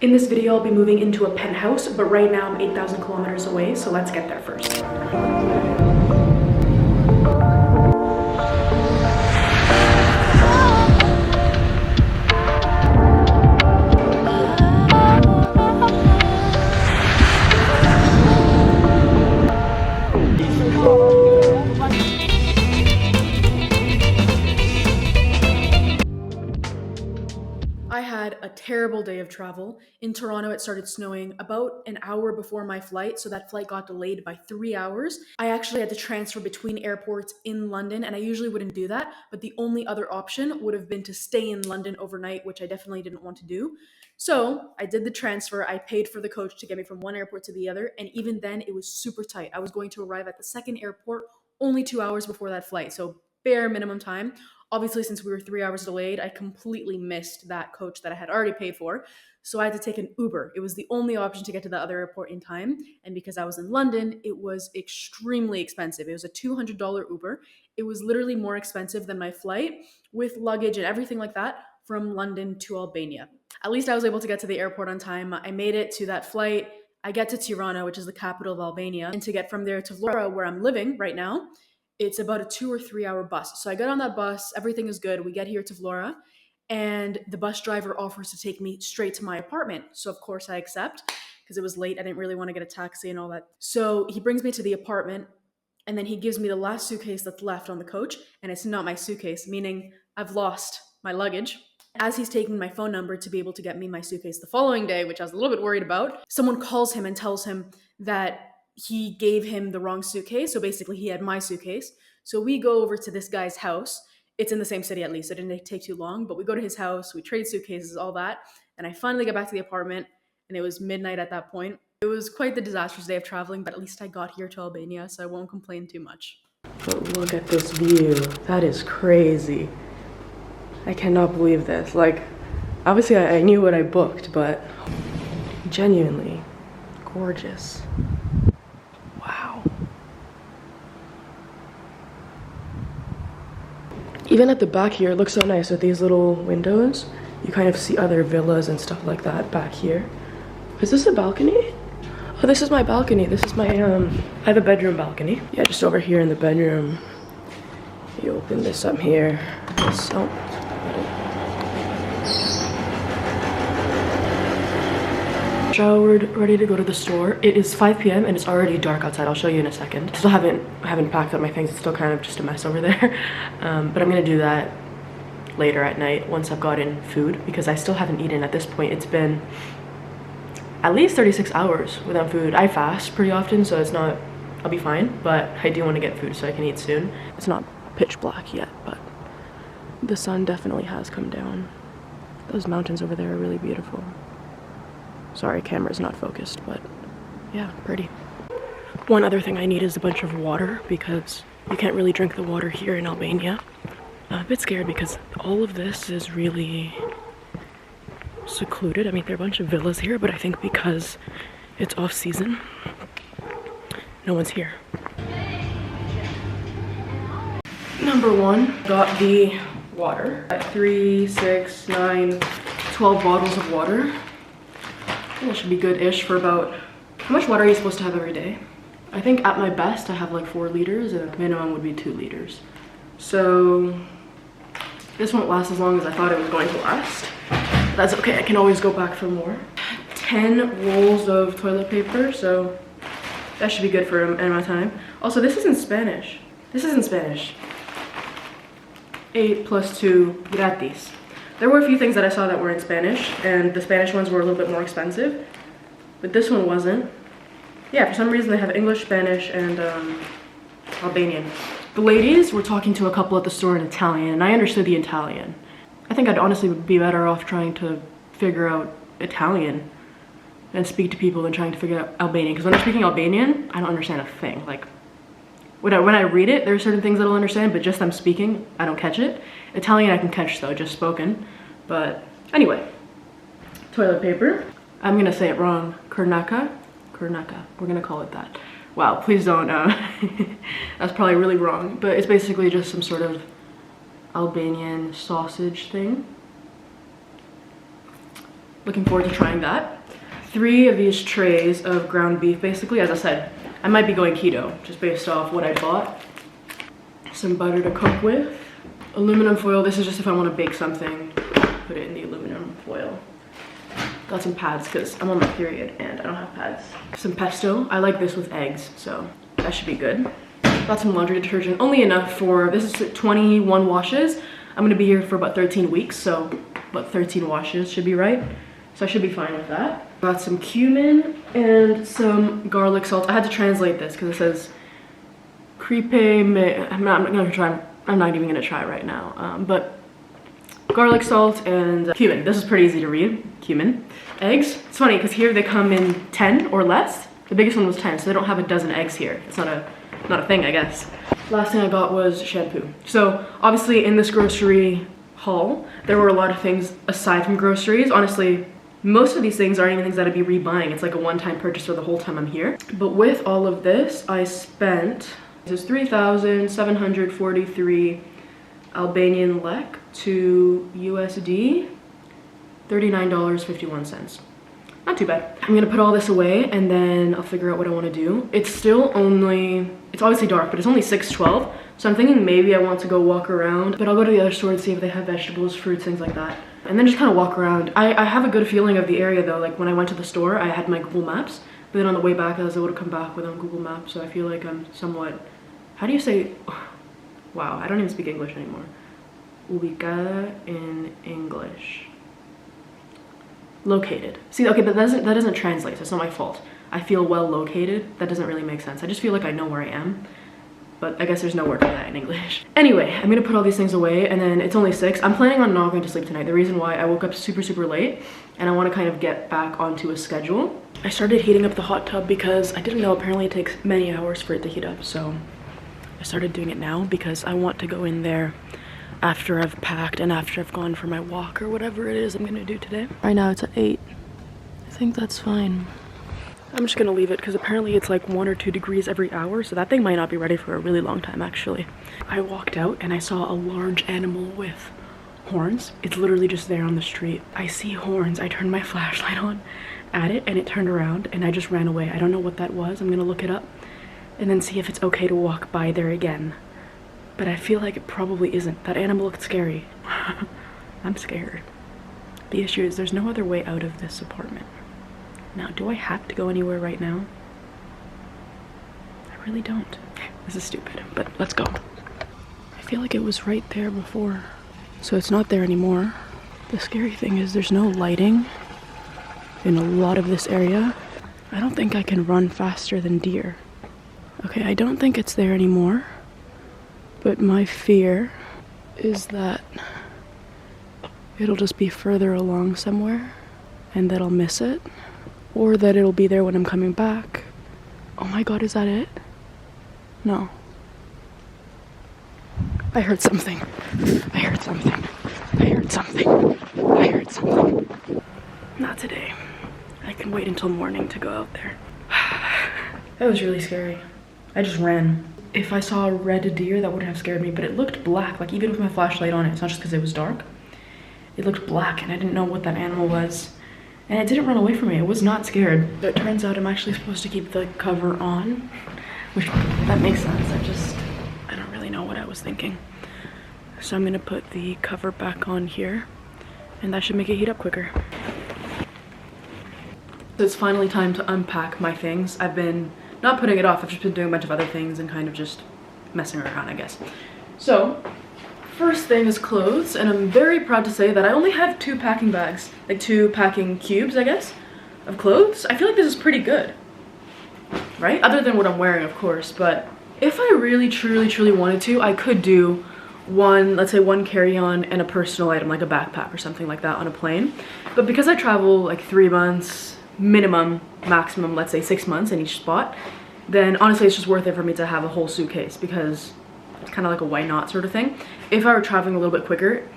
In this video, I'll be moving into a penthouse, but right now I'm 8,000 kilometers away, so let's get there first. I had a terrible day of travel. In Toronto, it started snowing about an hour before my flight, so that flight got delayed by 3 hours. I actually had to transfer between airports in London, and I usually wouldn't do that, but the only other option would have been to stay in London overnight, which I definitely didn't want to do. So I did the transfer. I paid for the coach to get me from one airport to the other, and even then, it was super tight. I was going to arrive at the second airport only 2 hours before that flight, so bare minimum time. Obviously, since we were 3 hours delayed, I completely missed that coach that I had already paid for. So I had to take an Uber. It was the only option to get to the other airport in time. And because I was in London, it was extremely expensive. It was a $200 Uber. It was literally more expensive than my flight with luggage and everything like that from London to Albania. At least I was able to get to the airport on time. I made it to that flight. I get to Tirana, which is the capital of Albania. And to get from there to Vlorë, where I'm living right now, it's about a 2 or 3 hour bus. So I get on that bus, everything is good. We get here to Vlorë, and the bus driver offers to take me straight to my apartment. So of course I accept, because it was late. I didn't really want to get a taxi and all that. So he brings me to the apartment, and then he gives me the last suitcase that's left on the coach, and it's not my suitcase, meaning I've lost my luggage. As he's taking my phone number to be able to get me my suitcase the following day, which I was a little bit worried about, someone calls him and tells him that he gave him the wrong suitcase. So basically he had my suitcase. So we go over to this guy's house. It's in the same city at least. So it didn't take too long, but we go to his house, we trade suitcases, all that. And I finally get back to the apartment, and it was midnight at that point. It was quite the disastrous day of traveling, but at least I got here to Albania, so I won't complain too much. But look at this view. That is crazy. I cannot believe this. Like, obviously I knew what I booked, but genuinely gorgeous. Wow. Even at the back here, it looks so nice with these little windows. You kind of see other villas and stuff like that back here. Is this a balcony? Oh, this is my balcony. This is my, I have a bedroom balcony. Yeah, just over here in the bedroom. You open this up here. So, showered, ready to go to the store. It is 5 p.m. and it's already dark outside. I'll show you in a second. Still haven't packed up my things. It's still kind of just a mess over there. But I'm gonna do that later at night once I've gotten food, because I still haven't eaten at this point. It's been at least 36 hours without food. I fast pretty often, so it's not, I'll be fine, but I do want to get food so I can eat soon. It's not pitch black yet, but the sun definitely has come down. Those mountains over there are really beautiful. Sorry, camera's not focused, but yeah, pretty. One other thing I need is a bunch of water, because you can't really drink the water here in Albania. I'm a bit scared because all of this is really secluded. I mean, there are a bunch of villas here, but I think because it's off season, no one's here. Number one, got the water. 3, 6, 9, 12 bottles of water. That should be good-ish for about, how much water are you supposed to have every day? I think at my best I have like 4 liters, and the minimum would be 2 liters. So this won't last as long as I thought it was going to last. That's okay, I can always go back for more. 10 rolls of toilet paper, so that should be good for an amount of time. Also, this is in Spanish. This is in Spanish. 8 + 2 gratis. There were a few things that I saw that were in Spanish, and the Spanish ones were a little bit more expensive, but this one wasn't. Yeah, for some reason they have English, Spanish, and Albanian. The ladies were talking to a couple at the store in Italian, and I understood the Italian. I think I'd honestly be better off trying to figure out Italian and speak to people than trying to figure out Albanian, because when they're speaking Albanian, I don't understand a thing. Like, when I read it, there are certain things that I'll understand, but just them speaking, I don't catch it. Italian I can catch though, just spoken. But anyway, toilet paper. I'm gonna say it wrong. Kernaka? Kernaka. We're gonna call it that. Wow, please don't, that's probably really wrong. But it's basically just some sort of Albanian sausage thing. Looking forward to trying that. 3 of these trays of ground beef, basically. As I said, I might be going keto, just based off what I bought. Some butter to cook with. Aluminum foil, this is just if I want to bake something, put it in the aluminum foil. Got some pads, because I'm on my period and I don't have pads. Some pesto, I like this with eggs, so that should be good. Got some laundry detergent, only enough for, this is 21 washes. I'm gonna be here for about 13 weeks, so about 13 washes should be right. So I should be fine with that. Got some cumin and some garlic salt. I had to translate this because it says crepe me. I'm not even gonna try right now. But garlic salt and cumin. This is pretty easy to read. Cumin. Eggs. It's funny because here they come in 10 or less. The biggest one was 10, so they don't have a dozen eggs here. It's not a thing, I guess. Last thing I got was shampoo. So obviously in this grocery haul, there were a lot of things aside from groceries. Honestly, most of these things aren't even things that I'd be rebuying. It's like a one-time purchase for the whole time I'm here. But with all of this, I spent, this is 3,743 Albanian lek to USD, $39.51. Not too bad. I'm gonna put all this away and then I'll figure out what I want to do. It's still only, it's obviously dark, but it's only 6:12. So I'm thinking maybe I want to go walk around, but I'll go to the other store and see if they have vegetables, fruits, things like that. And then just kind of walk around. I have a good feeling of the area though. Like when I went to the store, I had my Google Maps, but then on the way back, I was able to come back without Google Maps. So I feel like I'm somewhat, how do you say, wow, I don't even speak English anymore. Ubicada in English. Located. See, okay, but that doesn't translate, so it's not my fault. I feel well located. That doesn't really make sense. I just feel like I know where I am, but I guess there's no word for that in English. Anyway, I'm gonna put all these things away and then it's only 6. I'm planning on not going to sleep tonight. The reason why I woke up super late and I want to kind of get back onto a schedule. I started heating up the hot tub because I didn't know apparently it takes many hours for it to heat up, so I started doing it now because I want to go in there after I've packed and after I've gone for my walk or whatever it is I'm gonna do today. Right now it's at 8. I think that's fine. I'm just gonna leave it because apparently it's like 1 or 2 degrees every hour, so that thing might not be ready for a really long time actually. I walked out and I saw a large animal with horns. It's literally just there on the street. I see horns. I turned my flashlight on at it and it turned around and I just ran away. I don't know what that was. I'm gonna look it up and then see if it's okay to walk by there again. But I feel like it probably isn't. That animal looked scary. I'm scared. The issue is there's no other way out of this apartment. Now, do I have to go anywhere right now? I really don't. This is stupid, but let's go. I feel like it was right there before, so it's not there anymore. The scary thing is there's no lighting in a lot of this area. I don't think I can run faster than deer. Okay, I don't think it's there anymore. But my fear is that it'll just be further along somewhere and that I'll miss it, or that it'll be there when I'm coming back. Oh my god, is that it? No. I heard something. I heard something. I heard something. I heard something. Not today. I can wait until morning to go out there. That was really scary. I just ran. If I saw a red deer, that wouldn't have scared me, but it looked black, like even with my flashlight on it. It's not just because it was dark. It looked black and I didn't know what that animal was. And it didn't run away from me. It was not scared. But it turns out I'm actually supposed to keep the cover on, which, that makes sense. I don't really know what I was thinking. So I'm gonna put the cover back on here and that should make it heat up quicker. So it's finally time to unpack my things. I've been not putting it off, I've just been doing a bunch of other things and kind of just messing around, I guess. So, first thing is clothes, and I'm very proud to say that I only have 2 packing bags, like 2 packing cubes, I guess, of clothes. I feel like this is pretty good, right? Other than what I'm wearing, of course, but if I really, truly wanted to, I could do one, let's say 1 carry-on and a personal item, like a backpack or something like that on a plane. But because I travel like 3 months, minimum, maximum, let's say 6 months in each spot, then honestly it's just worth it for me to have a whole suitcase because it's kind of like a why not sort of thing. If I were traveling a little bit quicker,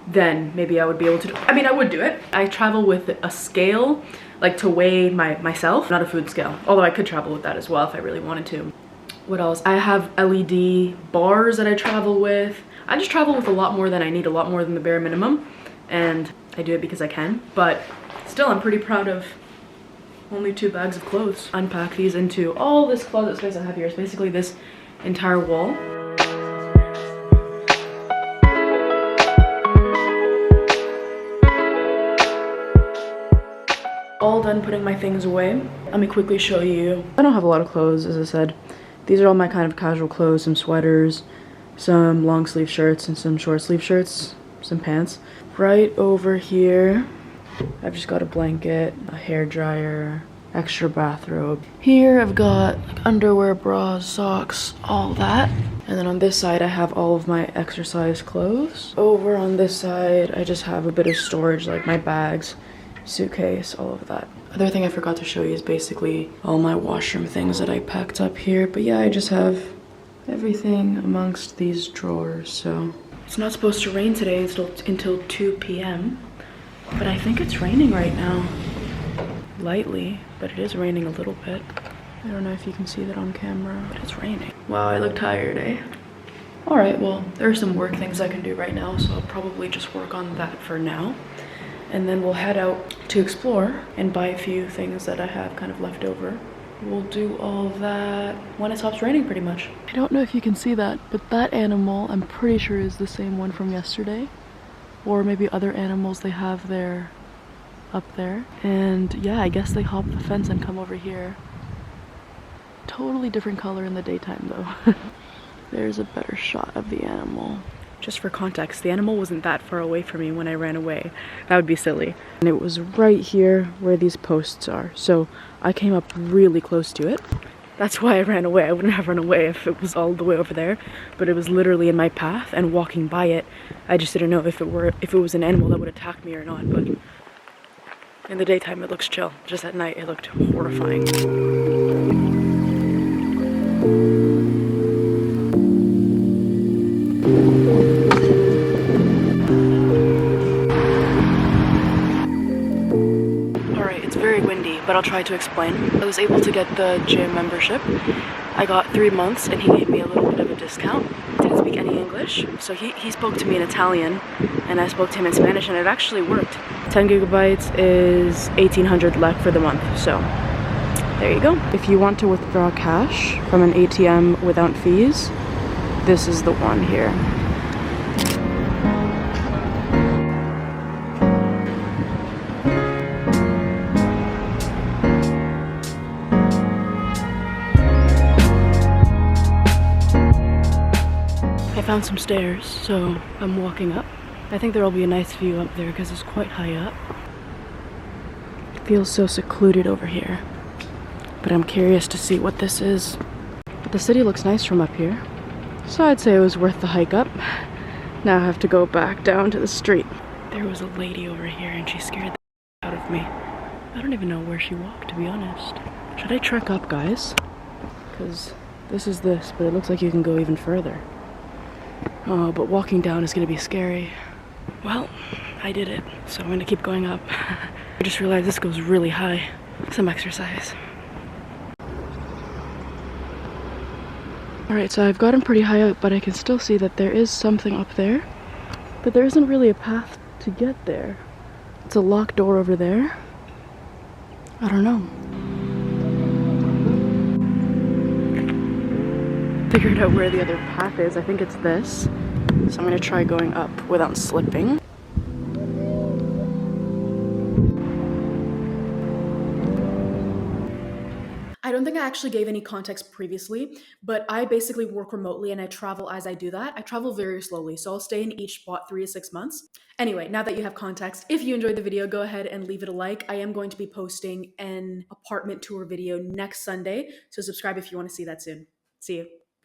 then maybe I would be able to I mean, I would do it. I travel with a scale, like to weigh myself, not a food scale, although I could travel with that as well if I really wanted to. What else? I have LED bars that I travel with. I just travel with a lot more than I need, a lot more than the bare minimum. And I do it because I can, but still I'm pretty proud of only 2 bags of clothes. Unpack these into all this closet space I have here. It's basically this entire wall. All done putting my things away. Let me quickly show you. I don't have a lot of clothes, as I said. These are all my kind of casual clothes, some sweaters, some long sleeve shirts, and some short sleeve shirts, some pants. Right over here, I've just got a blanket, a hair dryer, extra bathrobe. Here I've got like underwear, bras, socks, all that. And then on this side I have all of my exercise clothes. Over on this side I just have a bit of storage, like my bags, suitcase, all of that. Other thing I forgot to show you is basically all my washroom things that I packed up here. But yeah, I just have everything amongst these drawers. So it's not supposed to rain today until 2 p.m. but I think it's raining right now. Lightly, but it is raining a little bit. I don't know if you can see that on camera, but it's raining. Wow, I look tired, eh? All right, well, there are some work things I can do right now, so I'll probably just work on that for now. And then we'll head out to explore and buy a few things that I have kind of left over. We'll do all that when it stops raining, pretty much. I don't know if you can see that, but that animal, I'm pretty sure is the same one from yesterday. Or maybe other animals they have there, up there. And yeah, I guess they hop the fence and come over here. Totally different color in the daytime though. There's a better shot of the animal. Just for context, the animal wasn't that far away from me when I ran away. That would be silly. And it was right here where these posts are. So I came up really close to it. That's why I ran away. I wouldn't have run away if it was all the way over there, but it was literally in my path, and walking by it, I just didn't know if it was an animal that would attack me or not. But in the daytime it looks chill. Just at night it looked horrifying. But I'll try to explain. I was able to get the gym membership. I got 3 months and he gave me a little bit of a discount. Didn't speak any English, so he spoke to me in Italian and I spoke to him in Spanish, and it actually worked. 10 gigabytes is 1,800 lek for the month, so there you go. If you want to withdraw cash from an ATM without fees, this is the one here. I found some stairs, so I'm walking up. I think there'll be a nice view up there because it's quite high up. It feels so secluded over here, but I'm curious to see what this is. But the city looks nice from up here, so I'd say it was worth the hike up. Now I have to go back down to the street. There was a lady over here and she scared the out of me. I don't even know where she walked, to be honest. Should I trek up, guys? Because this is this, but it looks like you can go even further. Oh, but walking down is gonna be scary. Well, I did it, so I'm gonna keep going up. I just realized this goes really high. Some exercise. Alright, so I've gotten pretty high up, but I can still see that there is something up there. But there isn't really a path to get there. It's a locked door over there. I don't know. Figured out where the other path is. I think it's this. So I'm gonna try going up without slipping. I don't think I actually gave any context previously, but I basically work remotely and I travel as I do that. I travel very slowly, so I'll stay in each spot 3 to 6 months. Anyway, now that you have context, if you enjoyed the video, go ahead and leave it a like. I am going to be posting an apartment tour video next Sunday, so subscribe if you want to see that soon. See you.